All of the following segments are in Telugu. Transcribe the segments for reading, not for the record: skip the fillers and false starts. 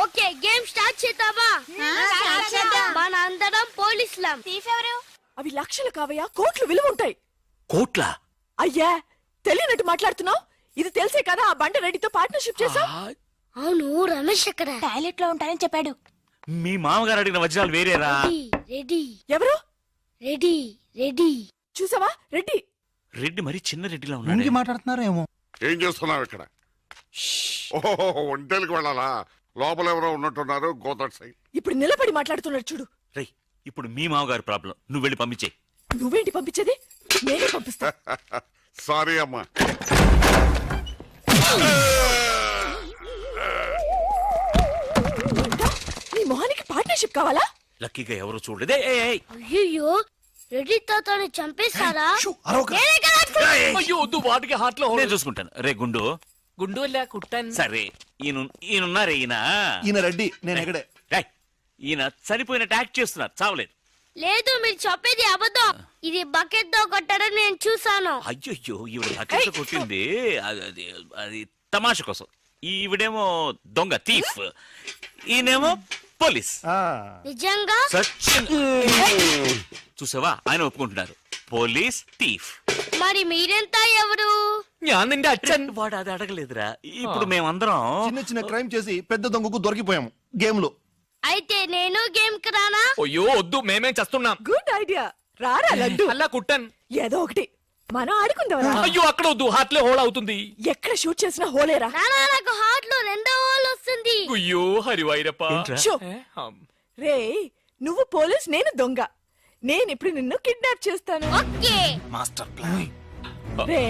ఓకే గేమ్ స్టార్ట్ చేద్దామా? మన అందరం పోలీసులం. థీఫ్ ఎవరు? అవి లక్షలు కావయ్యా, కోట్లు విలువ ఉంటాయి. కోట్ల? అయ్యా తెలియనట్టు మాట్లాడుతున్నావు. ఇది తెలిసే కదా ఆ బండ రెడ్డితో పార్ట్నర్షిప్ చేసావు. అవును, రమేష్ ఎక్కడ? టాయిలెట్ లో ఉంటానని చెప్పాడు. మీ మామగారు అడిగిన వజ్రాలు వేరేరా? రెడీ. ఎవరు? Ready ready. చూసావా రెడ్డి? రెడ్డి మరి చిన్న రెడ్డిలా ఉన్నాడు. మాట్లాడుతున్నారేమో. ఏం చేస్తున్నావు ఇక్కడ? ఓహో, ఒంటేలకు వెళ్ళాలా? లోపల ఎవరో ఉన్నట్టున్నారు. Go that side. ఇప్పుడు నిలబడి మాట్లాడుతున్నాడు చూడు. రేయ్, ఇప్పుడు మీ మామగారు ప్రాబ్లం, నువ్వు వెళ్ళి పంపించే. నువ్వేంటి పంపించేది? నేనే పంపిస్తా. సారీ అమ్మా. నీ మొహానికి పార్ట్నర్షిప్ కావాలా? లక్కీగా ఎవరు చూడలేదే. అయ్యో, రెడ్డి తాతని చంపేశారా? అయ్యో వద్దు, వాటికి హార్ట్ లో నేను చూసుకుంటాను. రే గుండు. గుండు కుట్టాను. సరే, ఈయనున్నారే ఈయన. ఈయన రెడ్డి, నేను ఎక్కడే. రేయ్, ఈయన చనిపోయినట్టు యాక్ట్ చేస్తున్నారు, చావలేదు. లేదు, మీరు చెప్పేది అబద్ధం. ఇది బకెట్ తో కొట్టడం నేను చూసాను. అయ్యో, ఈవిడ బకెట్ కొట్టింది అది తమాషా కోసం. ఈవిడేమో దొంగ, థీఫ్. ఈయనేమో పోలీస్. నిజంగా? సచిన్ చూసావా, ఆయన ఒప్పుకుంటున్నారు. Police, thief. మరి మీరెంత ఎవరు? నిండా అచ్చన్. వాడు అది అడగలేదురా. ఇప్పుడు మేమందరం చిన్న చిన్న క్రైమ్ చేసి పెద్ద దొంగకు దొరికిపోయాము గేమ్ లో. అయితే నేను గేమ్ కి రానా? అయ్యో వద్దు, మేమేం చేస్తున్నాం. Good idea. రారా లడ్డు. అలా కుట్టాను. ఏదో ఒకటి మనం ఆడుకుందాం. అయ్యో అక్కడ వద్దు, హార్ట్ లో హోల్ అవుతుంది. ఎక్కడ షూట్ చేసినా హోలేరా. నానా, నాకు హార్ట్ లో రెండో హోల్ వస్తుంది. అయ్యో హరివైరప్ప. ఏంట్రా? షో. రే, నువ్వు పోలీస్, నేను దొంగ. నేను ఇప్పుడు నిన్ను కిడ్నాప్ చేస్తాను. ఓకే. Master plan. రే,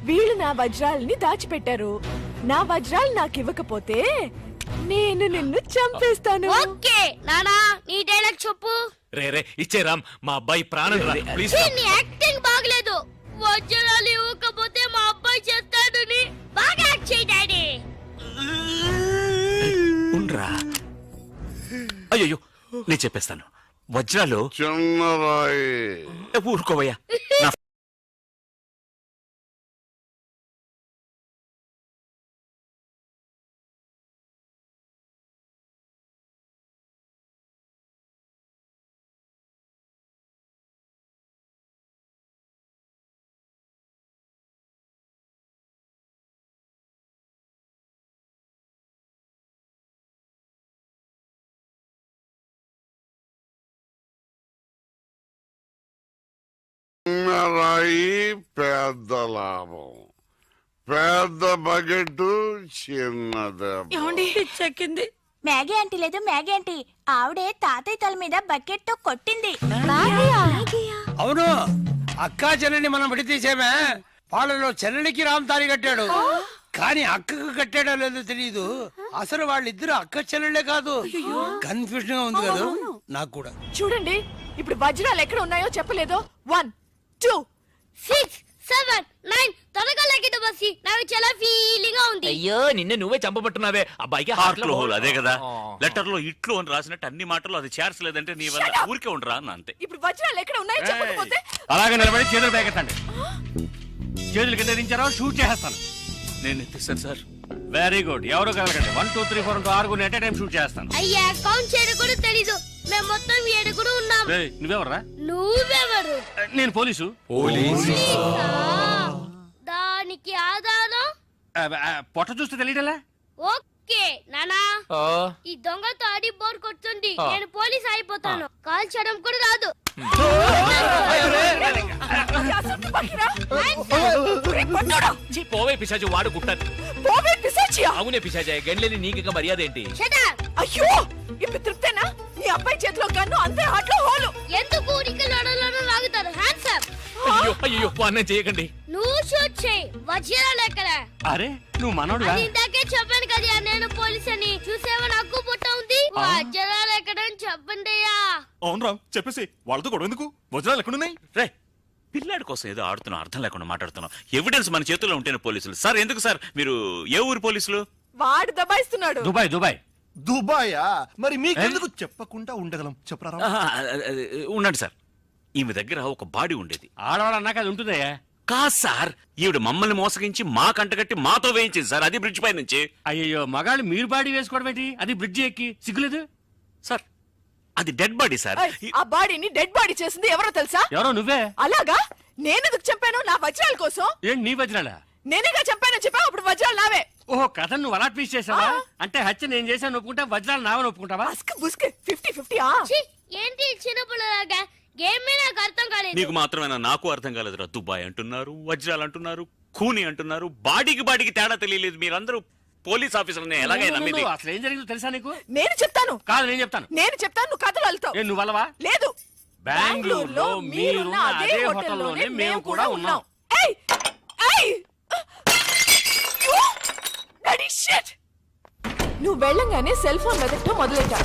వీళ్ళు నా వజ్రాలని దాచిపెట్టారు. నా వజ్రాలు నాకు ఇవ్వకపోతే నేను నిన్ను చంపేస్తాను. ఓకే నానా, నీ డైలాగ్ చెప్పు. రే ఇచ్చే రామ్, మా అబ్బాయి ప్రాణం రా, ప్లీజ్. నీ యాక్టింగ్ బాగలేదు. వజ్రాలు ఇవ్వకపోతే మా అబ్బాయి చేస్తాడు. బాగా యాక్ట్ చేయి డాడీ. ఉండ్రా. అయ్యో, నేను చెప్పేస్తాను. వజ్రాలు చిన్నరాయి. ఊరుకోవయ్యా. నా చిన్నరాయి పెద్ద లాభం. పెద్ద బకెట్ చిన్నదే. చెక్కింది. మ్యాగీ ఆంటీ లేదు, మ్యాగీ ఆంటీ ఆవిడే తాతయ్య తల మీద బకెట్ తో కొట్టింది. అవును, అక్కా చెల్లెని మనం విడతీసేమే. వాళ్ళలో చెల్లెలికి రామ్ తారి కట్టాడు, కానీ అక్కకు కట్టాడో లేదో తెలియదు. అసలు వాళ్ళిద్దరు అక్క చెల్లెళ్ళే కాదు. కన్ఫ్యూజన్ గా ఉంది కదా నాకు కూడా. చూడండి, ఇప్పుడు వజ్రాలు ఎక్కడ ఉన్నాయో చెప్పలేదు. 1 2 6 7 9 త్వరగా లెక్కిట బస్సి. నాకు చాలా ఫీలింగ్ గా ఉంది. అయ్యో నిన్ను నువ్వే చంపబట్టున్నావే. అబ్బాయికి హార్ట్ లో హోల్ అదే కదా. లెటర్ లో ఇట్లు అని రాసినట్టు అన్ని మాటలు అది చేర్చలేదంటే నీ వల్ల ఊరికే ఉండరా అన్న అంతే. ఇప్పుడు వజ్రాలు ఎక్కడ ఉన్నాయో చెప్పకపోతే అలాగే నిలబడి చేతులు పేకెత్తండి. చేతులు కింద దించారో షూట్ చేస్తాను. నేను ఎత్తిస్తాను సార్. Very good. ఎవరు కలగండి. 1 2 3 4 6 ఎట్ టైం షూట్ చేస్తాను. అయ్యా, కౌంట్ చేయడం కూడా తెలీదు. మేము మొత్తం 7 ఉన్నాం. నువ్వెవర్రా? నువ్వెవరు? నేను పోలీసు. పోలీసా? దానికి ఆధారం? పొట్ట చూస్తే తెలియటలా? ఓకే నానా, ఈ దొంగతో ఆడి బోర్ కొడుతుంది. నేను పోలీస్ అయిపోతాను. కాల్ చేయడం కూడా రాదు. పోవే పిశాచి, వాడు కుట్టాను. పోవే పిశాచియా? అవునే పిశాచి, గండ్లేని నీకు మర్యాద ఏంటి? Shut up. అయ్యో, ఇప్పుడు తృప్తేనా? నీ అబ్బాయి చేతిలో గన్ను, అంతే హార్ట్ లో హోలు. ఎందుకు ఊరికి లడలను లాగుతారు? Hands up. అయ్యో అన్నం చేయకండి. నువ్వు షూట్ చేయి. వజ్రాలు ఎక్కడ? అరే నువ్వు మనోడుగా? అది ఇందాకే చెప్పాను కదా నేను పోలీస్ అని. చూసేవా, నాకు పుట్ట ఉంది. వజ్రాలు ఎక్కడ అని చెప్పండి అయ్యా. అవును రామ్, చెప్పేసి వాళ్ళతో గొడవ ఎందుకు? వజ్రాలు ఎక్కడున్నాయి? రే, పిల్లాడి కోసం ఏదో ఆడుతున్నాం, అర్థం లేకుండా మాట్లాడుతున్నాం. ఎవిడెన్స్ మన చేతుల్లో ఉంటేనే పోలీసులు. సార్ ఎందుకు సార్ మీరు ఏ ఊరు పోలీసులు? వాడు దబాయిస్తున్నాడు. దుబాయ్. దుబాయా? మరి మీకెందుకు చెప్పకుండా ఉండగలం? చెప్పరా. ఉండండి సార్. ఈమె దగ్గర ఒక బాడీ ఉండేది. ఆడవాళ్ళు అన్నాక అది ఉంటుందయ్యా. కాదు సార్, ఈవిడ మమ్మల్ని మోసగించి మా కంటగట్టి మాతో వేయించింది సార్, అది బ్రిడ్జ్ పై నుంచి. అయ్యో మగాళ్ళు మీరు బాడీ వేసుకోవడం ఏంటి? అది బ్రిడ్జి ఎక్కి సిగ్గులేదు. సార్ అది డెడ్ బాడీ సార్. ఏయ్, ఆ బాడీని డెడ్ బాడీ చేసింది ఎవరో తెలుసా? ఎవరో నువ్వే. అలాగా? నేనెందుకు చంపాను? నా వజ్రాల కోసం. ఏంటి నీ వజ్రాలా? నేనేగా చంపానని చెప్పావు, అప్పుడు వజ్రాలు నావే. ఓహో, కథ నువ్వు అలా ట్వీస్ట్ చేసావా? అంటే హత్య నేను చేశాను ఒప్పుకుంటా, వజ్రాలు నావని ఒప్పుకుంటావా? బస్క్ బుస్క్ 50-50 ఛీ, ఏంటి చిన్నపిల్లలాగా గేమ్ మీద నాకు అర్థం కాలేదు. నీకు మాత్రమేనా? నాకు అర్థం కాలేదురా. దుబాయ్ అంటున్నారు, వజ్రాలు అంటున్నారు, కూని అంటున్నారు, బాడీకి తేడా తెలియలేదు. మీరందరూ పోలీస్ ఆఫీసర్ని ఎలాగైనా నమ్మింది. అసలు ఏం జరిగిందో తెలుసా నీకు? నేను చెప్తాను. కాదు నేను చెప్తాను. నువ్వు కథలు వెళ్తావు. ఏ నువ్వు అలవా? లేదు, బెంగళూరులో మీరున్న అదే హోటల్లోనే మేము కూడా ఉన్నాం. ఏయ్ ఏయ్ You bloody shit! నువ్వు వెళ్ళంగానే సెల్ ఫోన్ వెతకటం మొదలెట్టా.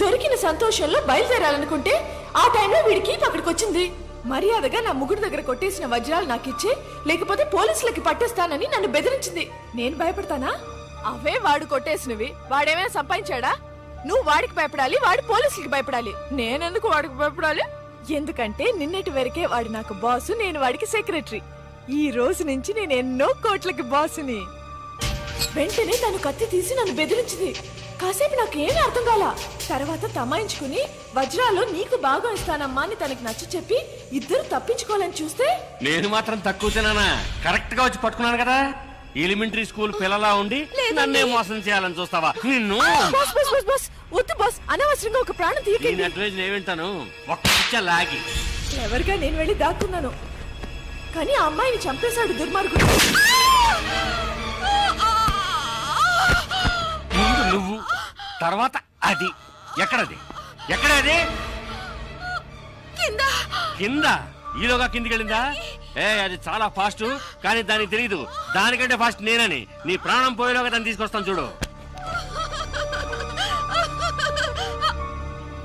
దొరికిన సంతోషంలో బయలుదేరాలనుకుంటే ఆ టైంలో వీడికి అక్కడికి వచ్చింది. మర్యాదగా నా ముగ్గురు దగ్గర కొట్టేసిన వజ్రాలు నాకిచ్చి, లేకపోతే పోలీసులకి పట్టేస్తానని నన్ను బెదిరించింది. నేను భయపడతానా? అవే వాడు కొట్టేసినవి. వాడేమైనా సంపాదించాడా? నువ్వు వాడికి భయపడాలి, వాడు పోలీసులకి భయపడాలి. నేనెందుకు వాడికి భయపడాలి? ఎందుకంటే నిన్నటి వరకే వాడు నాకు బాసు, నేను వాడికి సెక్రటరీ. ఈ రోజు నుంచి నేను ఎన్నో కోట్లకి బాసుని. వెంటనే తను కత్తి తీసి నన్ను బెదిరించింది. కాసేపు నాకు ఏమీ అర్థం కాల. తర్వాత తమాయించుకుని వజ్రాలు నీకు బాగా ఇస్తానమ్మా అని తనకి నచ్చ చెప్పి ఇద్దరు తప్పించుకోవాలని చూస్తే నేను మాత్రం తక్కువ తినానా? కరెక్ట్ గా వచ్చి పట్టుకున్నాను కదా. ఎలిమెంటరీ స్కూల్ పిల్లలా ఉండి నన్నే మోసం చేయాలని చూస్తావా? నిన్ను బాస్ బాస్ బాస్ బాస్ వద్దు బాస్, అనవసరంగా ఒక ప్రాణం తీయకండి. నేను అడ్వైజ్ ఏమింటాను, ఒక్క పిచ్చ లాగి ఎవరిగా నేను వెళ్ళి దాక్కున్నాను, కానీ ఆ అమ్మాయిని చంపేశాడు దుర్మార్గుడు. ముందు నువ్వు, తర్వాత అది. ఎక్కడది? ఎక్కడది? కింద. ఈలోగా కిందికి వెళ్ళిందా? అది చాలా ఫాస్ట్, కానీ దానికి తెలియదు దానికంటే ఫాస్ట్ నేనని. నీ ప్రాణం పోయేలోగా దాన్ని తీసుకొస్తాను చూడు.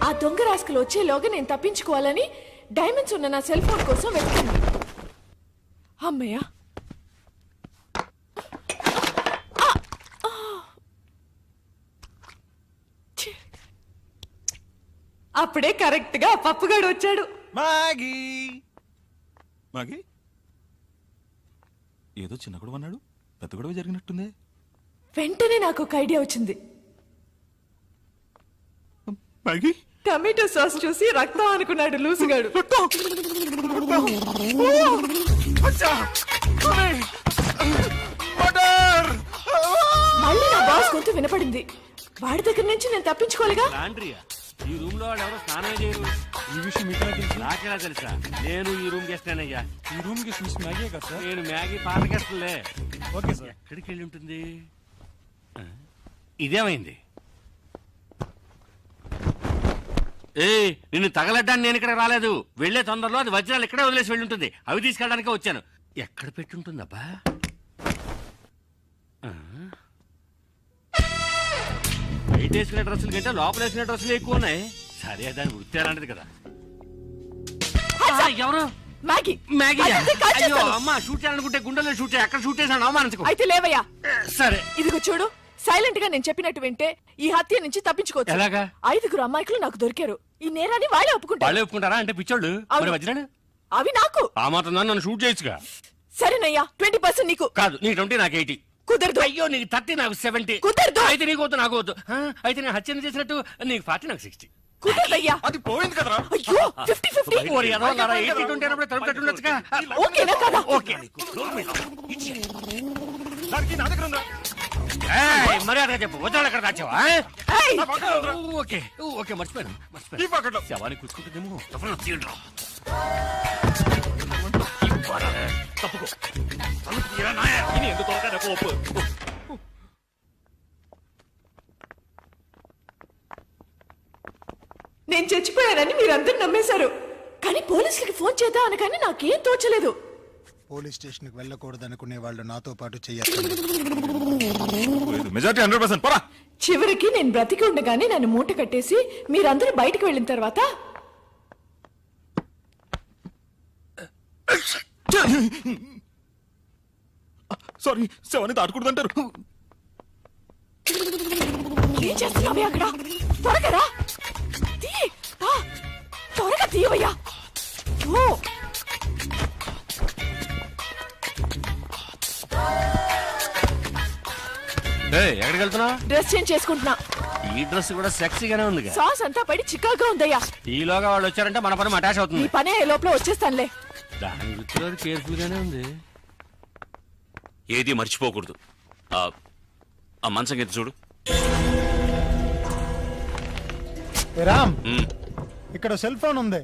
ఆ దొంగ రాస్కలు వచ్చేలోగా నేను తప్పించుకోవాలని డైమండ్స్ ఉన్న నా సెల్ ఫోన్ కోసం వెతికాను. అమ్మయ్యా, అప్పుడే కరెక్ట్ గా పప్పుగాడు వచ్చాడు. మాగి మాగి ఏదో చిన్న గొడవ అన్నాడు, పెద్ద గొడవ జరిగినట్టుంది. వెంటనే నాకు ఒక ఐడియా వచ్చింది. మాగి టమాటో సాస్ చూసి రక్తం అనుకున్నాడు లూసుగాడు. మళ్ళీ నా బాస్ గొంతు వినపడింది. వాడి దగ్గర నుంచి నేను తప్పించుకోలేగా. లాండ్రియా, ఈ రూమ్ లో వాళ్ళు ఎవరో స్నానం చేయరు. ఈ విషయం మీకు తెలుసు? నాకెలా తెలుసా? నేను ఈ రూమ్ గెస్టేనయ్యా. ఈ రూమ్ కి మిస్ మ్యాగీ కదా సార్? నేను మ్యాగీ పాత గెస్ట్లే. Okay sir. ఎక్కడికి వెళ్ళి ఉంటుంది? ఇదేమైంది? నిన్ను తగలడ్డానికి నేను ఇక్కడ రాలేదు. వెళ్లే తొందరలో అది వజ్రాలు ఇక్కడే వదిలేసి వెళ్ళి ఉంటుంది. అవి తీసుకెళ్ళడానికే వచ్చాను. ఎక్కడ పెట్టుంటుందబ్బా? బయట వేసుకునే డ్రెస్సుల కంటే లోపల వేసుకునే డ్రెస్సులు ఎక్కువ ఉన్నాయి. సరే, దాని వృత్తి అలాంటిది కదా. ఎవరు? మ్యాగీ. మ్యాగీ. అదంతే కాల్ అయ్యో చేస్తాను. అమ్మా, షూట్ చేయాలనుకుంటే గుండెల్లో షూట్ చేయి. అక్కడ షూట్ చేశాను, అవమానించుకో. అయితే లేవయ్యా. సరే, ఇదిగో చూడు, సైలెంట్ గా నేను చెప్పినట్టు వింటే ఈ హత్య నుంచి తప్పించుకోవచ్చు. ఎలాగా? 5 అమ్మాయికులు నాకు దొరికారు. ఈ నేరాన్ని వాళ్ళే ఒప్పుకుంటారు. వాళ్ళే ఒప్పుకుంటారా? అంటే పిచ్చోళ్ళు. అవును. మరి వజ్రాలు అవి నాకు. ఆ మాత్రం దాన్ని నన్ను షూట్ చేయొచ్చుగా. సరేనయ్యా, 20% నీకు. కాదు, నీకు 20 నాకు 80. కుదరదు. అయ్యో, నీకు 30 నాకు 70. కుదరదు. అయితే నీకు వద్దు, నాకు వద్దు. అయితే నేను హత్యను చేసినట్టు నీకు 40 నాకు 60. కుదరదయ్యా. అది పోయింది కదరా. అయ్యో, 50-50. ఓరి ఎదవలారా, 80-20 అన్నప్పుడు తలుపు కట్టుండొచ్చుగా. ఓకేనా కదా? ఓకే. దానికి నా దగ్గర ఉందా? ఏయ్, మర్యాదగా చెప్పు, వజ్రాలు ఎక్కడ దాచావా? ఏయ్, ఓకే ఓకే, మర్చిపోయాను ఈ మర్చిపోయాను. పక్కన శవానికి కూర్చుంటుందేమో. తప్పకుండా తీయండిరా. తప్పుకో. ఇది ఎందుకు తోలకాయ కోపు? నేను చచ్చిపోయానని మీరందరూ నమ్మేశారు. కానీ పోలీసులకి ఫోన్ చేద్దాం అనగానే నాకేం తోచలేదు. పోలీస్ స్టేషన్ కి వెళ్ళకూడదు అనుకునే వాళ్ళు నాతో పాటు చేయాలి. మెజారిటీ 100%. పోరా. చివరికి నేను బ్రతికి ఉండగానే నన్ను మూట కట్టేసి మీరందరూ బయటకు వెళ్ళిన తర్వాత సారీ, శవాన్ని దాటకూడదంటారు. ఏం చేస్తున్నావే అక్కడ? త్వరగా రా. త్వరగా తీయవయ్యా. ఓ ఎక్కడికి వెళ్తున్నావు? డ్రెస్ చేంజ్ చేసుకుంటున్నా. ఈ డ్రెస్ కూడా సెక్సీగానే ఉంది. సాస్ అంతా పడి చికాగా ఉందయ్యా. ఈలోగా వాళ్ళు వచ్చారంటే మన పని అటాచ్ ఈ అవుతుంది. పని అయ్యే లోపల వచ్చేస్తానులే. దాని వృత్తిలో కేర్ఫుల్ గానే ఉంది. ఏది మర్చిపోకూడదు. ఆ మంచం కింద చూడు. రామ్, ఇక్కడ సెల్ ఫోన్ ఉంది.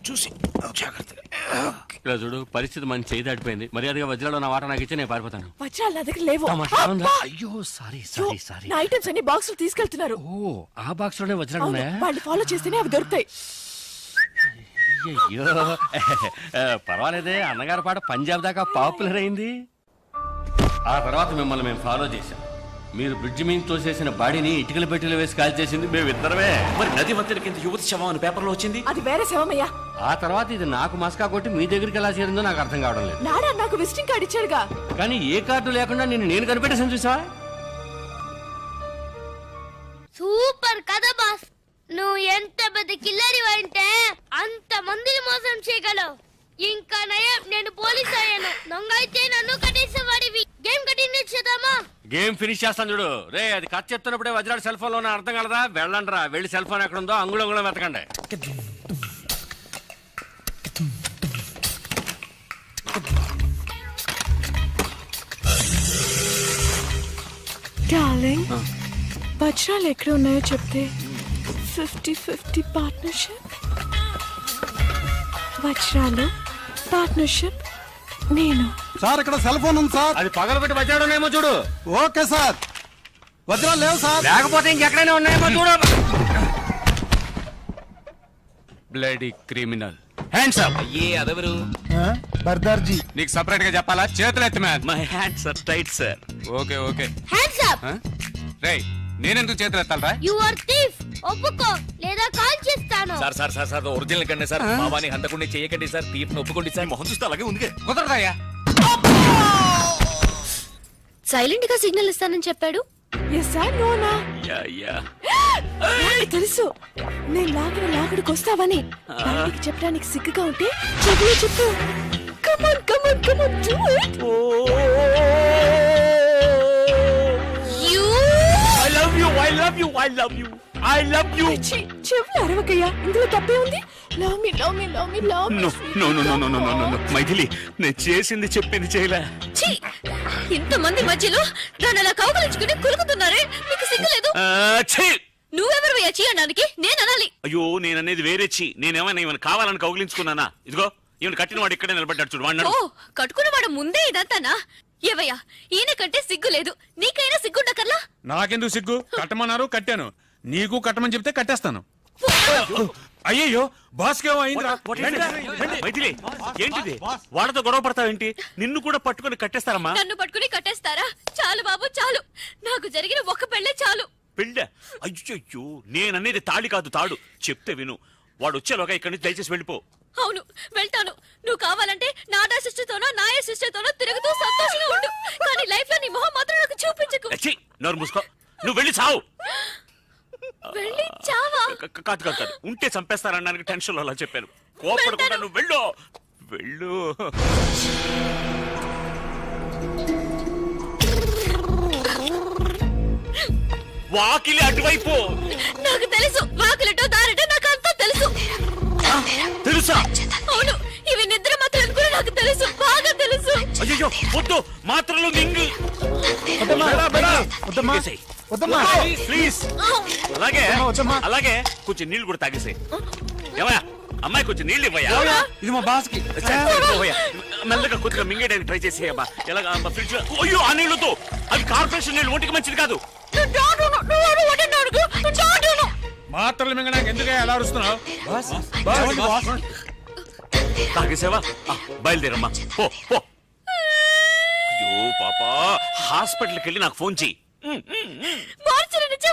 చూసి జాగ్రత్తగా. ఇలా చూడు, పరిస్థితి మన చేయి దాటిపోయింది. మర్యాదగా వజ్రాలు నా వాట నాకు ఇచ్చి నేను పారిపోతాను. వజ్రాలు నా దగ్గర లేవు. అయ్యో సారీ. నా ఐటమ్స్ అన్ని బాక్సులు తీసుకెళ్తున్నారు. ఓ, ఆ బాక్స్ లోనే వజ్రాలు అవును, ఉన్నాయా? వాళ్ళు ఫాలో చేస్తేనే అవి దొరుకుతాయి. అయ్యో పర్వాలేదే, అన్నగారి పాట పంజాబ్ దాకా పాపులర్ అయింది. ఆ తర్వాత మిమ్మల్ని మేము ఫాలో చేశాం. మీరు బ్రిడ్జ్ మీద తోసేసిన బాడీని ఇటుకల పెట్టెలు వేసి కాల్ చేసింది మేమిద్దరమే. మరి నది మధ్యన కింద యువతి శవం అని పేపర్లో వచ్చింది. అది వేరే శవమయ్యా. ఆ తర్వాత ఇది నాకు మస్కా కొట్టి మీ దగ్గరికి ఎలా చేరిందో నాకు అర్థం కావడం లేదు. నాడా నాకు విజిటింగ్ కార్డు ఇచ్చాడుగా. కానీ ఏ కార్డు లేకుండా నేను కనిపెట్టేసాను చూసా. సూపర్ కదా బాస్. నువ్వు ఎంత పెద్ద కిల్లరి అంటే అంత మందిని మోసం చేయగలవు. ఇంకా నయం, నేను పోలీస్ అయ్యాను. దొంగ అయితే నన్ను కట్టేసేవాడివి. గేమ్ కంటిన్యూ చేద్దామా? గేమ్ ఫినిష్ చేస్తాను చూడు. రే, అది కట్ చెప్తున్నప్పుడే వజ్రాడు సెల్ ఫోన్ లో అర్థం కలదా? వెళ్ళండి రా, వెళ్ళి సెల్ ఫోన్ ఎక్కడ ఉందో అంగుళం వెతకండి. డార్లింగ్, వజ్రాలు ఎక్కడ ఉన్నాయో చెప్తే 50-50 పార్ట్నర్షిప్. వజ్రాలు పార్ట్నర్షిప్ నేను. సార్ ఇక్కడ సెల్ ఫోన్ ఉంది సార్. అది పగలబెట్టి వజ్రాడు ఉన్నాయేమో చూడు. Okay sir. వజ్రాలు లేవు సార్. లేకపోతే ఇంకెక్కడైనా ఉన్నాయేమో చూడు. Bloody criminal. Hands up. అయ్యే అదెవరు? బర్దార్జీ. నీకు సెపరేట్ గా చెప్పాలా? చేతులు ఎత్తి man. My hands are tight sir. Okay okay. Hands up. రేయ్, నేనెందుకు చేతులు ఎత్తాలరా? You are thief. ఒప్పుకో లేదా కాల్ చేస్తాను. సార్ ఒరిజినల్ కండి సార్. మావాని హంతకుండా చేయకండి సార్. తీర్పును ఒప్పుకోండి సార్. మొహం చూస్తే అలాగే ఉంది. కుదరదయ్యా. సైలెంట్ గా సిగ్నల్ ఇస్తానని చెప్పాడు. నాకు తెలుసు నేను లాగడికి వస్తావని. బయటికి చెప్పడానికి సిగ్గుగా ఉంటే చెవులు చెప్పు. Come on do it. I love you. చెవులు అరవకయ్యా, ఇందులో తప్పే ఉంది. లవ్ మీ. No. మైథిలి, నేను చేసింది చెప్పింది చేయలే. ఇంతమంది మధ్యలో దాని అలా కౌగలించుకుని కులుకుతున్నారే, మీకు సిగ్గులేదు? నువ్వెవరు చేయడానికి నేను అనాలి? అయ్యో, నేననేది వేరే. నేనేమైనా కావాలని కౌగిలించుకున్నానా? ఇదిగో ఈయన కట్టిన వాడు ఇక్కడే నిలబడ్డాడు చూడు. వాడు కట్టుకున్నవాడు ముందే ఇదంతానా? ఏవయ్యా, ఈయన కంటే సిగ్గు లేదు. నీకైనా సిగ్గుండకల్లా? నాకెందుకు సిగ్గు? కట్టమన్నారు, కట్టాను. నీకు కట్టమని చెప్తే కట్టేస్తాను. అయ్యో, బాస్ కేమో అయిందిరా. మైథిలి, ఏంటిది? వాళ్ళతో గొడవ పడతావేంటి? నిన్ను కూడా పట్టుకుని కట్టేస్తారమ్మా. నన్ను పట్టుకుని కట్టేస్తారా? చాలు బాబు చాలు. నాకు జరిగిన ఒక్క పెళ్ళే చాలు. పెళ్ళ? అయ్యో, నేననేది తాళి కాదు, తాడు. చెప్తే విను. వాడు వచ్చేలోగా ఇక్కడి నుంచి దయచేసి వెళ్ళిపో. అవును, వెళ్తాను. నువ్వు కావాలంటే నాడా సిస్టర్తోనో నాయ సిస్టర్తోనో తిరుగుతూ సంతోషంగా ఉండు. కానీ లైఫ్ లో నీ మొహం మాత్రం నాకు చూపించకు. నోరు మూసుకో. నువ్వు వెళ్ళి చావు. వెళ్ళి చావా? కాదు, ఉంటే చంపేస్తారనడానికి టెన్షన్ లో అలా చెప్పాను. కోపడకుండా నువ్వు వెళ్ళు. వాకిలి అటువైపు. నాకు తెలుసు, వాకిలటో దారిటో నాకు అంతా తెలుసు. తెలుసా? అవును, ఇవి నిద్ర మాత్రం కూడా నాకు తెలుసు, బాగా తెలుసు. అయ్యో, వద్దు, మాత్రలు మింగు. ప్లీజ్. అలాగే కొంచెం నీళ్లు కూడా తాగేసాయి. ఏమయ్యా, అమ్మాయి కొంచెం నీళ్ళు ఇవ్వయా. ఇది మా బాస్ కి. మెల్లగా కొద్దిగా మింగేయడానికి ట్రై చేసేయమ్మా. ఎలాగా ఫ్రిడ్జ్ లో? అయ్యో, ఆ నీళ్లతో. అవి కార్పొరేషన్ నీళ్ళు, ఒంటికి మంచిది కాదు. మాత్రలు మింగడానికి ఎందుకు ఎలా అరుస్తున్నావు? తాగేసావా? బయలుదేరమ్మా, పో. అయ్యో పాపా, హాస్పిటల్కి వెళ్ళి నాకు ఫోన్ చెయ్యి.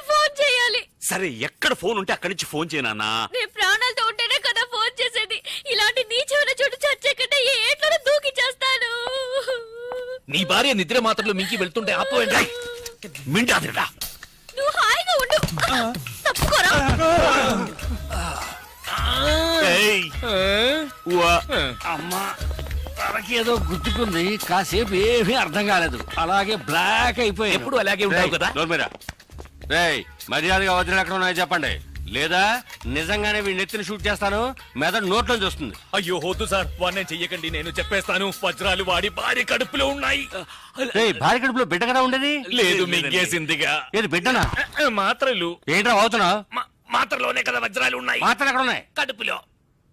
ఫోన్ చేయాలి. సరే, ఎక్కడ ఫోన్ ఉంటే అక్కడి నుంచి ఫోన్ చేయనా? నీ ప్రాణాలతో ఉంటేనే కదా ఫోన్ చేసేది. ఇలాంటి నీచమైన చోటు చచ్చే కంటే ఏ ఏట్లో దూకి చేస్తాను. నీ భార్య నిద్ర మాత్రలు మింకి వెళ్తుంటే ఆపోయండి. నువ్వు హాయిగా ఉండు. తప్పుకోరా. ఏయ్. ఉవ్వా. అమ్మా తనకేదో గుర్తుకుంది, కాసేపు ఏమీ అర్థం కాలేదు, అలాగే బ్లాక్ అయిపోయి. ఎప్పుడు అలాగే ఉంటావు కదా. రేయ్ మర్యాదగా వజ్రాలు ఎక్కడ ఉన్నాయో చెప్పండి, లేదా నిజంగానే వీడి నెత్తిని షూట్ చేస్తాను, మెదడు నోట్లో చూస్తుంది. అయ్యో వద్దు సార్, వాడిని చెయ్యకండి, నేను చెప్పేస్తాను. వజ్రాలు వాడి భార్య కడుపులో ఉన్నాయి. రేయ్ భార్య కడుపులో బిడ్డ కదా ఉండేది? లేదు, మింగేసిందిగా. ఏది బిడ్డనా? మాత్రలు. ఏంట్రా అవుతున్నావు? మాత్రలోనే కదా వజ్రాలు ఉన్నాయి. మాత్రలు ఎక్కడ ఉన్నాయి? కడుపులో.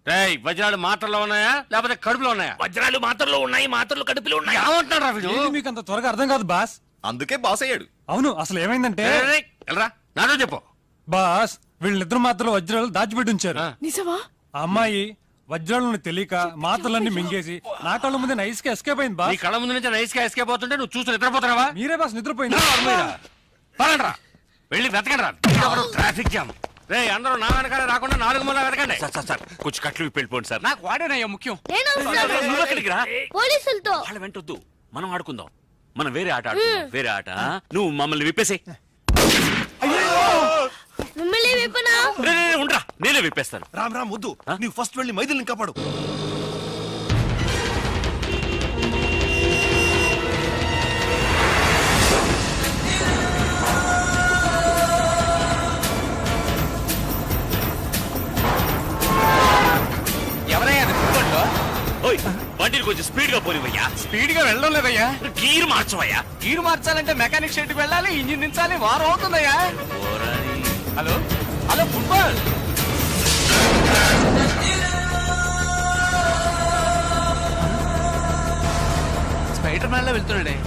రేయ్ వజ్రాలు మాత్రలో ఉన్నాయా లేకపోతే కడుపులో ఉన్నాయా? వజ్రాలు మాత్రలో ఉన్నాయి, మాత్రలు కడుపులో ఉన్నాయి. ఏమంటున్నారా వీడు? మీకు అంత త్వరగా అర్థం కాదు బాస్. అందుకే బాస్ అయ్యాడు. అవును, అసలు ఏమైందంటే రేయ్, వెళ్ళరా నాతో చెప్పు. బాస్ వీళ్ళిద్దరు మాత్రం వజ్రాలు దాచిపెట్టి ఉంచారు. నిజమా? ఆ అమ్మాయి వజ్రాలను తెలియక మాత్రలన్నీ మింగేసి నా కళ్ళ ముందే నైస్ గా ఎస్కేప్ అయింది నీ బాస్. కళ్ళ ముందు నుంచి నైస్ గా ఎస్కేప్ అవుతుంటే నువ్వు చూసి నిద్రపోతున్నావా? మీరే బాస్ నిద్రపోయింది. పదండ్రా, వెళ్ళి వెతకండి రా. Traffic jam. రే అందరూ నా వెనకాల రాకుండా 4 మూల వెతకండి. సార్ కొంచెం కట్లు విప్పి వెళ్ళిపోండి సార్. నాకు వాడేనయ్యా ముఖ్యం. నేను వస్తాను. నువ్వు ఎక్కడికి రా? పోలీసులతో. వాళ్ళ వెంటొద్దు, మనం ఆడుకుందాం. మనం వేరే ఆట ఆడుకుందాం, వేరే ఆట. నువ్వు మమ్మల్ని విప్పేసే. మిమ్మల్ని విప్పనా? ఉండరా, నేనే విప్పేస్తాను. రామ్ రామ్ వద్దు, నీవు ఫస్ట్ వెళ్ళి మైథిలిని కాపాడు. ఎవరయ్యా అది ఫుట్బాల్లో? ఓయ్ బండిని కొంచెం స్పీడ్ గా పోనివయ్యా. స్పీడ్ గా వెళ్ళడం లేదయ్యా. గీరు మార్చవయ్యా. గీరు మార్చాలంటే మెకానిక్ షెడ్ కి వెళ్ళాలి, ఇంజిన్ దించాలి, వారం అవుతుందయ్యా. Hello hello football. Spider Man లో వెళ్తున్నాడే.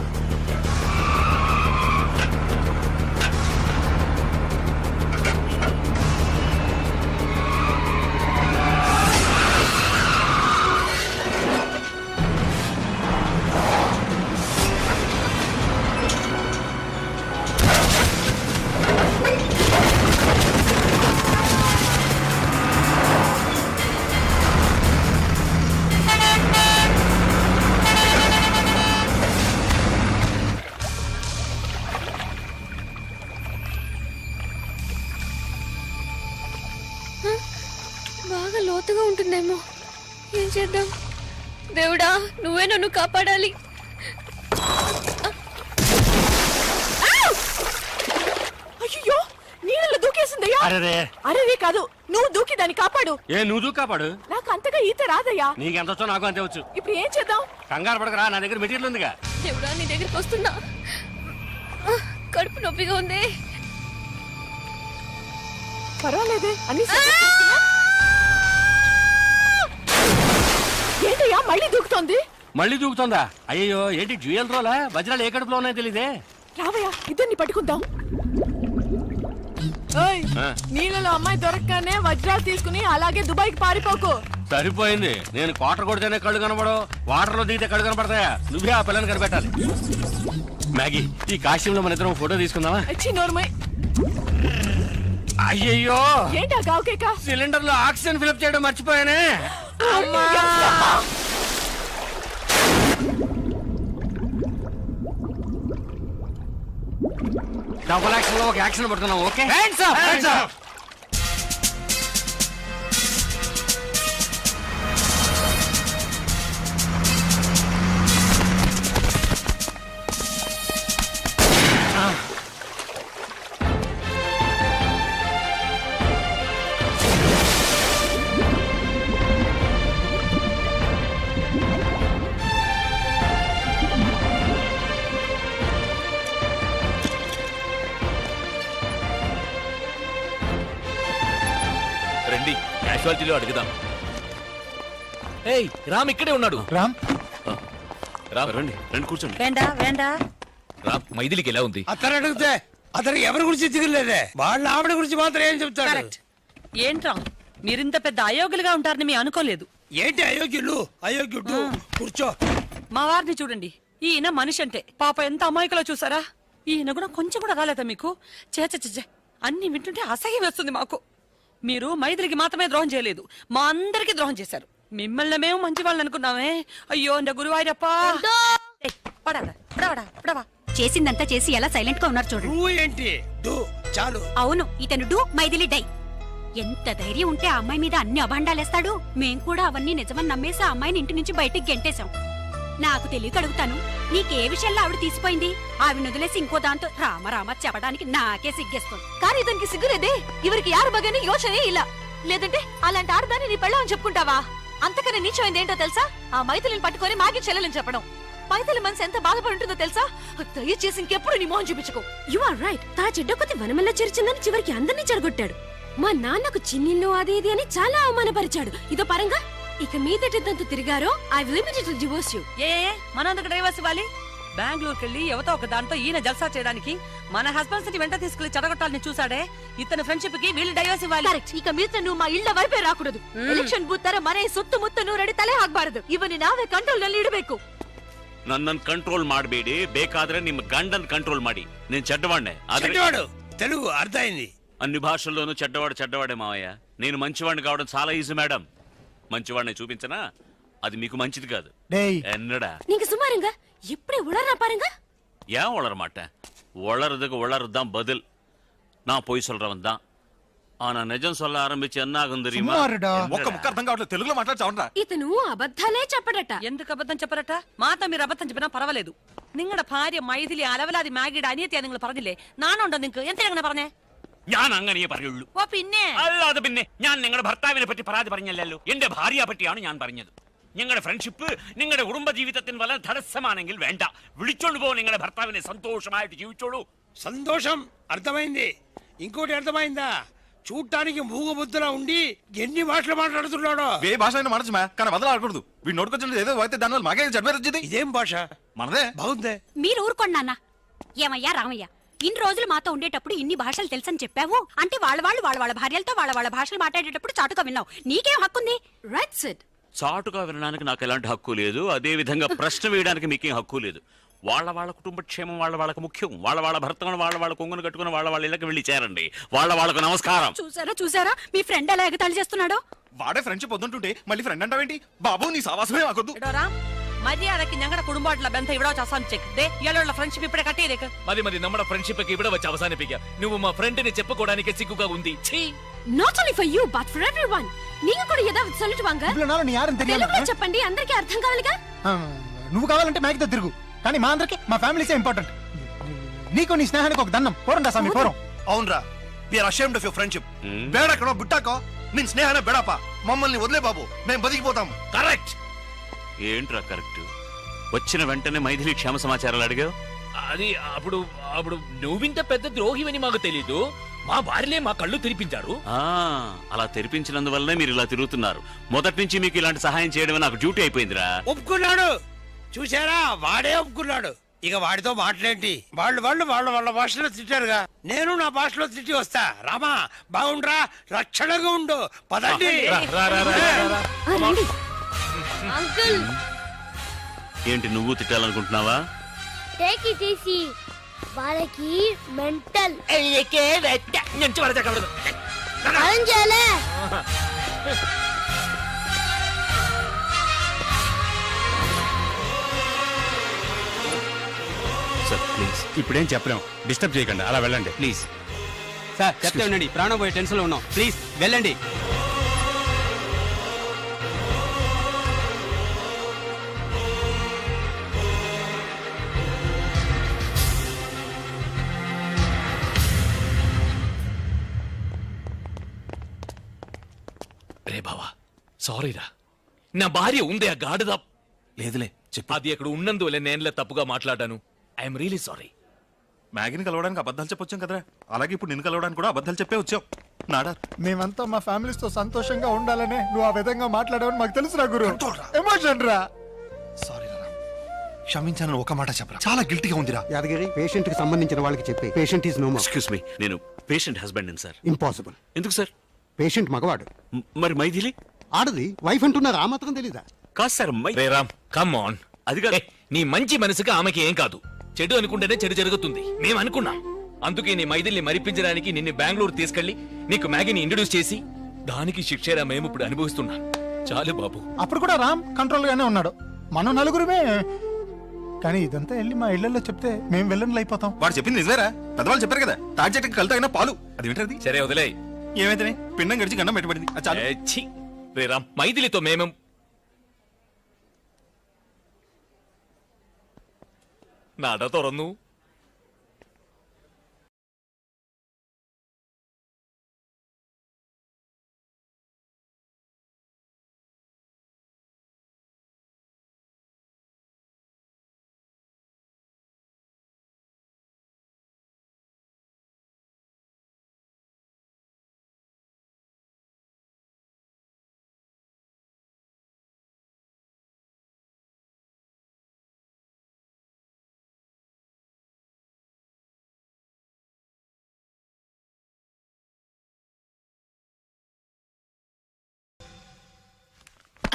బాగా లోతుగా ఉంటుందేమో. ఏం చేద్దాం? దేవుడా, నువ్వే నన్ను కాపాడాలి. అయ్యో నీళ్ళలో దూకేసిందయ్యా. అరే అరే కాదు, నువ్వు దూకి దాన్ని కాపాడు. ఏ నువ్వు దూకు కాపాడు. నాకు అంతగా ఈత రాదయ్యా. నీకెంత వచ్చో నాకు అంతే వచ్చు. ఇప్పుడు ఏం చేద్దాం? కంగారు పడకరా, నా దగ్గర మెటీరియల్ ఉందిగా. దేవుడా, నీ దగ్గరికి వస్తున్నా. కడుపు నొప్పిగా ఉంది. పర్వాలేదే అని. ఏంటయ్యా మళ్ళీ దూకుతోంది? మళ్ళీ దూకుతుందా? అయ్యో ఏంటి డ్యూయల్ రోలా? వజ్రాలు ఏ కడుపులో ఉన్నాయో తెలీదే. రావయ్యా, ఇద్దరిని పట్టుకుందాం. నీళ్ళలో అమ్మాయి దొరకగానే వజ్రాలు తీసుకుని అలాగే దుబాయ్కి పారిపోకు. సరిపోయింది. నేను క్వార్టర్ కొడితేనే కళ్ళు కనబడవు, వాటర్ లో దిగితే కళ్ళు కనపడతాయా? నువ్వే ఆ పిల్లని కనిపెట్టాలి. మ్యాగీ, ఈ కాశ్యంలో మన ఇద్దరం ఫోటో తీసుకుందామా? నోర్మై. అయ్యయ్యో ఏంటా గావుకేక? సిలిండర్ లో ఆక్సిజన్ ఫిల్అప్ చేయడం మర్చిపోయానే. డబుల్ యాక్షన్ లో ఒక యాక్షన్ పడుతున్నాం. Okay, hands up, hands up. రండి, క్యాజువాలిటీలో అడుగుదాం. ఏయ్ రామ్ ఇక్కడే ఉన్నాడు. రామ్ రామ్ రండి, రండి కూర్చోండి. రామ్, మైథిలికి ఎలా ఉంది? అతను అడిగితే అతను ఎవరి గురించి తిరగలేదే, వాళ్ళ ఆవిడ గురించి మాత్రం ఏం చెప్తాడు? ఏంట్రా మీరింత పెద్ద అయోగ్యులుగా ఉంటారని మీ అనుకోలేదు. ఏంటి అయోగ్యులు? అయోగ్యుడు కూర్చో. మా వారిని చూడండి, ఈయన మనిషి అంటే పాప ఎంత అమాయకులో చూసారా? ఈయన కూడా కొంచెం కూడా రాలేదా మీకు? చేచే అన్ని వింటుంటే అసహ్యం వేస్తుంది మాకు. మీరు మైథిలికి మాత్రమే ద్రోహం చేయలేదు, మా అందరికి ద్రోహం చేశారు. మిమ్మల్ని మేము మంచి వాళ్ళు అనుకున్నామే. అయ్యో నా గురువాయూరప్పా. చేసిందంతా చేసి ఎలా సైలెంట్ గా ఉన్నారు చూడండి. ఏంటి చాలు. అవును, ఇతను డూ మైథిలి డై. ఎంత ధైర్యం ఉంటే ఆ అమ్మాయి మీద అన్ని అభాండాలేస్తాడు. మేం కూడా అవన్నీ నిజమని నమ్మేసి ఆ అమ్మాయిని ఇంటి నుంచి బయటికి గెంటేశాం. నాకు తెలియక అడుగుతాను, నీకే విషయంలో ఆవిడ తీసిపోయింది? ఆవిడ వదిలేసి ఇంకో దాంతో రామ చెప్పడానికి నాకే సిగ్గేస్తుంది. కానీ ఇతనికి సిగ్గులేదే. ఇవరికి యారు బగాని యోచనే ఇలా. లేదంటే అలాంటి ఆడదాన్ని నీ పెళ్ళామని చెప్పుకుంటావా? అంతకన్నా నీచమైంది ఏంటో తెలుసా? ఆ మైథిలిని పట్టుకొని మాకి చెల్లెలని చెప్పడం. మైథిలి మనసు ఎంత బాధపడి ఉంటుందో తెలుసా? దయచేసి ఇంకెప్పుడు నీ మోహన్ చూపించుకో. You are right. తా చెడ్డ కొద్ది వనమల్లా చేర్చిందని చివరికి అందరినీ చెడగొట్టాడు. మా నాన్నకు చిన్నిల్లు అది ఇది అని చాలా అవమానపరిచాడు. ఇదో పరంగా ఇక మీదటంత తిరిగారో I will immediately divorce you. మనందుకు డైవర్స్ ఇవ్వాలి? బెంగళూరుకి వెళ్ళి ఎవతో ఒక దాంతో ఈయన జల్సా చేయడానికి మన హస్బెండ్స్ ని వెంట తీసుకెళ్లి చెడగొట్టాలని చూసాడే. ఇతని ఫ్రెండ్షిప్ కి వీళ్ళు డైవర్స్ ఇవ్వాలి. కరెక్ట్. ఇక మీద నువ్వు మా ಇಳ್ಳ వైపే రాకూడదు. ಎಲೆಕ್ಷನ್ ಬೂತ್ ತರ ಮನೆ ಸುತ್ತಮುತ್ತ ನೂರಡಿ ತಲೆ ಹಾಕಬಾರದು. ಇವನು ನಾವೇ ಕಂಟ್ರೋಲ್ ನಲ್ಲಿ ಇಡಬೇಕು. ನನ್ನನ್ನು ಕಂಟ್ರೋಲ್ ಮಾಡಬೇಡಿ, ಬೇಕಾದ್ರೆ ನಿಮ್ಮ ಗಂಡನ್ ಕಂಟ್ರೋಲ್ ಮಾಡಿ. నేను చెడ్డవాడినే. చెడ్డవాడు తెలుగు అర్థమైంది. అన్ని భాషల్లోనూ చెడ్డవాడే మావయ్య. నేను మంచివాడిని కావడం చాలా ఈజీ మేడం. మంచివాడిని చూపించనా? అది మీకు మంచిది కాదు. ఎన్నడా నీకు సుమారంగా ఇప్పుడే ఉళరా పారంగా. ஏன் உளர மாட்டேன்? உளறதுக்கு உளறதுதான் பதில். நான் பொய் சொல்றவன் தான். ஆனா நிஜம் சொல்ல ఆరంభించి என்ன ఆகும் தெரியுமா? ఒక్క ముక్క అర్థం కావట్లేదు. తెలుగులో మాట్లాడచావరా? ఇతను అబద్ధాలే చెప్పడట. ఎందుకు అబద్ధం చెప్పరట? మాతో మీరు అబద్ధం చెప్పినా పర్వాలేదు. നിങ്ങളുടെ ഭാര്യ മൈഥിലി അലവലാതി മാഗിയുടെ അനിയത്തിയാ നിങ്ങൾ പറഞ്ഞില്ലേ? നാണുണ്ടോ നിങ്ങൾക്ക്? എന്തിനാ അങ്ങനെ പറഞ്ഞേ? ഞാൻ അങ്ങനെയേ പറയുള്ളൂ. ഓ പിന്നെ അല്ലാതെ പിന്നെ ഞാൻ നിങ്ങളുടെ ഭർത്താവിനെ പറ്റി പരാതി പറഞ്ഞല്ലോ. എന്റെ ഭാര്യയെ പറ്റിയാണ് ഞാൻ പറഞ്ഞത്. നിങ്ങളുടെ ഫ്രണ്ട്ഷിപ്പ് നിങ്ങളുടെ കുടുംബ ജീവിതത്തിന് വളരെ തടസ്സമാണെങ്കിൽ വേണ്ട, വിളിച്ചോണ്ട് പോ നിങ്ങളുടെ ഭർത്താവിനെ. సంతోషമായിട്ട് జీవించోడు. సంతోషం అర్థమైంది. ఇంకోటి అర్థమైందా? చూడటానికి మూగబుద్ధులా ఉండి ఎన్ని భాషలు మాట్లాడుతున్నాడో. ఏ భాష అయినా మనసు కానీ వదలాడకూడదు. వీడు నోటుకొచ్చిన ఏదో అయితే దానివల్ల మాకే జడ్మేర్ వచ్చింది. ఇదేం భాష? మనదే. బాగుందే. మీరు ఊరుకోండి నాన్న. ఏమయ్యా రామయ్య, ఇన్ని రోజులు మాతో ఉండేటప్పుడు ఇన్ని భాషలు తెలుసని చెప్పావు అంటే వాళ్ళ భార్యలతో వాళ్ళ భాషలు మాట్లాడేటప్పుడు చాటుగా విన్నావు. నీకేం హక్కుంది? Right set. చాటుగా వినడానికి నాకు ఎలాంటి హక్కు లేదు. అదే విధంగా ప్రశ్న వేయడానికి మీకేం హక్కు లేదు. వాళ్ళ కుటుంబ క్షేమం వాళ్ళకు ముఖ్యం. వాళ్ళ భర్తను వాళ్ళ కొంగును కట్టుకుని వాళ్ళ ఇళ్ళకి వెళ్ళి చేరండి. వాళ్ళకు నమస్కారం. చూసారా మీ ఫ్రెండ్ ఎలా ఎగతాళి చేస్తున్నాడో? వాడే ఫ్రెండ్షిప్ వద్దుంటుంటే మళ్ళీ ఫ్రెండ్ అంటావేంటి? బాబు నీ సావాసమే మాకొద్దు. മര്യാദക്ക് ഞങ്ങളുടെ കുടുംബമായിട്ടുള്ള ബന്ധം ഇവിടെ വെച്ച് അവസാനിച്ചേക്ക്. ഇയാളുള്ള ഫ്രണ്ട്ഷിപ്പ് ഇവിടെ കട്ട് ചെയ്തേക്ക്. మరి നമ്മുടെ ఫ్రెండ్షిప్ ഇവിടെ വെച്ച് అవసానిపిక. నువ్వు మా ఫ్రెండ్ ని చెప్పుకోవడానికి సిగ్గుగా ఉంది. Not only for you but for everyone. நீங்க கூட ஏதாவது சொல்லிட்டு வாங்க. நீ யாரும் தெரியல. తెలుగులో చెప్పండి, అందరికీ అర్థం కావాలిగా. నువ్వు కావాలంటే మ్యాగ్తో తిరుగు, కానీ మా అందరికి మా ఫ్యామిలీసే ఇంపార్టెంట్. నీకు నీ స్నేహానికి ఒక దండం. పోరండా స్వామి పోరం. అవునరా, we are ashamed of your friendship. బేడకనో బుట్టాకో నిన్ స్నేహానే బెడపా. మమ్మల్ని వదిలే బాబు, మేము బతికిపోతాం. కరెక్ట్. ఏంట్రా కరెక్ట్? వచ్చిన వెంటనే మైథిలి క్షేమ సమాచారాలు అడిగావు. అది అప్పుడు నువ్వింత పెద్ద ద్రోహివని మాకు తెలీదు. మా భార్యలే మా కళ్ళు తెరిపించారు. అలా తెరిపించినందువల్లనే మీరు ఇలా తిరుగుతున్నారు. మొదటి నుంచి మీకు ఇలాంటి సహాయం చేయడమే నాకు డ్యూటీ అయిపోయిందిరా. ఒప్పుకున్నాడు. చూసారా, వాడే ఒప్పుకున్నాడు. ఇక వాడితో మాట్లాడేంటి? వాళ్ళ భాషలో తిట్టారుగా, నేను నా భాషలో తిట్టి వస్తా. రామా బాగుండ్రా, రక్షణగా ఉండు. పదండి. అంకుల్, ఏంటి నువ్వు తిట్టాలనుకుంటున్నావా? Take it easy. వాళ్ళకి మెంటల్. Sir please. ఇప్పుడేం చెప్పలేం. డిస్టర్బ్ చేయకండి, అలా వెళ్ళండి ప్లీజ్. సార్ చెప్తే ఉండండి, ప్రాణం పోయే టెన్షన్ లో ఉన్నాం. ప్లీజ్ వెళ్ళండి. రే బావా, సారీరా. నా భార్య ఉందే ఆ గాడిద. లేదులే చెప్పు. అది అక్కడ ఉన్నందువల్ల నేనులే తప్పుగా మాట్లాడాను. I'm really sorry. మ్యాగీని కలవడానికి అబద్ధాలు చెప్పొచ్చాం కదరా, అలాగే ఇప్పుడు నిన్ను కలవడానికి కూడా అబద్ధాలు చెప్పే వచ్చావు. నాడా మేమంతా మా ఫ్యామిలీస్ తో సంతోషంగా ఉండాలనే నువ్వు ఆ విధంగా మాట్లాడావని మాకు తెలుసురా గురు. ఎమోషన్ రా. సారీ రా, క్షమించానని ఒక మాట చెప్పరా. చాలా గిల్టీగా ఉందిరా. యాదగిరి, పేషెంట్ కి సంబంధించిన వాళ్ళకి చెప్పి patient is no more. Excuse me, నేను పేషెంట్ హస్బెండ్ సార్. ఇంపాసిబుల్. ఎందుకు సార్? పేషెంట్ మగవాడు. మరి మైథిలి ఆడది. వైఫ్ అంటున్నారు, ఆ మాత్రం తెలీదా? కాదు sir. Ray Ram, come on. అది కాదు. నీ మంచి మనసుకి ఆమెకి ఏం కాదు. చెడు అనుకుంటేనే చెడు జరుగుతుంది. మేము అనుకున్నాం. అందుకే నీ మైథిల్ని మరిపించడానికి నిన్ను బెంగళూరు తీసుకెళ్లి నీకు మ్యాగీని ఇంట్రడ్యూస్ చేసి దానికి శిక్షేరా మేము ఇప్పుడు అనుభవిస్తున్నాం. చాలు బాబు. అప్పుడు కూడా రామ్ కంట్రోల్ గానే ఉన్నాడు. మనం నలుగురుమే. కానీ ఇదంతా వెళ్ళి మా ఇళ్లలో చెప్తే మేము వెళ్ళని అయిపోతాం. వాడు చెప్పింది నిజమేరా. పెద్దవాళ్ళు చెప్పారు కదా, తాటి చెట్టుకి కలితే అయినా పాలు. అది ఏంటది? సరే వదిలే. ఏమైతే పిండం గడిచి గండం పెట్టబడింది అది చాలు. ఏ, ఛీ! రే రామ్, మైథిలితో మేమేం നട തുറന്നു.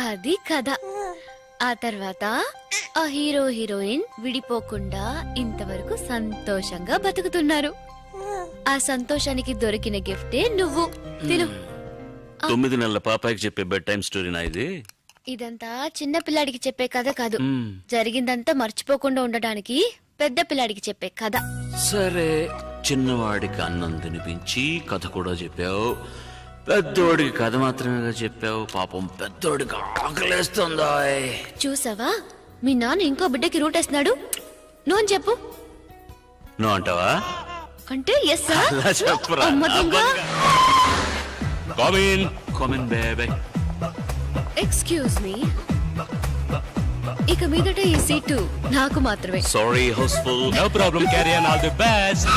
అది కథ. ఆ తర్వాత ఆ హీరో హీరోయిన్ విడిపోకుండా ఇంతవరకు సంతోషంగా బతుకుతున్నారు. ఆ సంతోషానికి దొరికిన గిఫ్టే నువ్వు. తిను. 9 నెలల పాపాయికి చెప్పే బెడ్ టైం స్టోరీనా ఇది? ఇదంతా చిన్న పిల్లాడికి చెప్పే కథ కాదు, జరిగిందంతా మర్చిపోకుండా ఉండడానికి పెద్ద పిల్లాడికి చెప్పే కథ. సరే, చిన్నవాడికి అన్నం తినిపించి కథ కూడా చెప్పావు, పెద్దోడికి కథ మాత్రమే చెప్పావు. పాపం పెద్దోడికి ఆకలేస్తుందా? చూసావా, మీ నాన్న ఇంకో బిడ్డకి రూట్ వేస్తున్నాడు. నువ్వు అని చెప్పు. నువ్వు అంటావా? అంటే ఎస్ సార్. అలా చెప్పురా. ఎక్స్క్యూజ్ మీ, ఇక మీదట ఈ సీటు నాకు మాత్రమే. Sorry house full. No problem, carry on, all the best.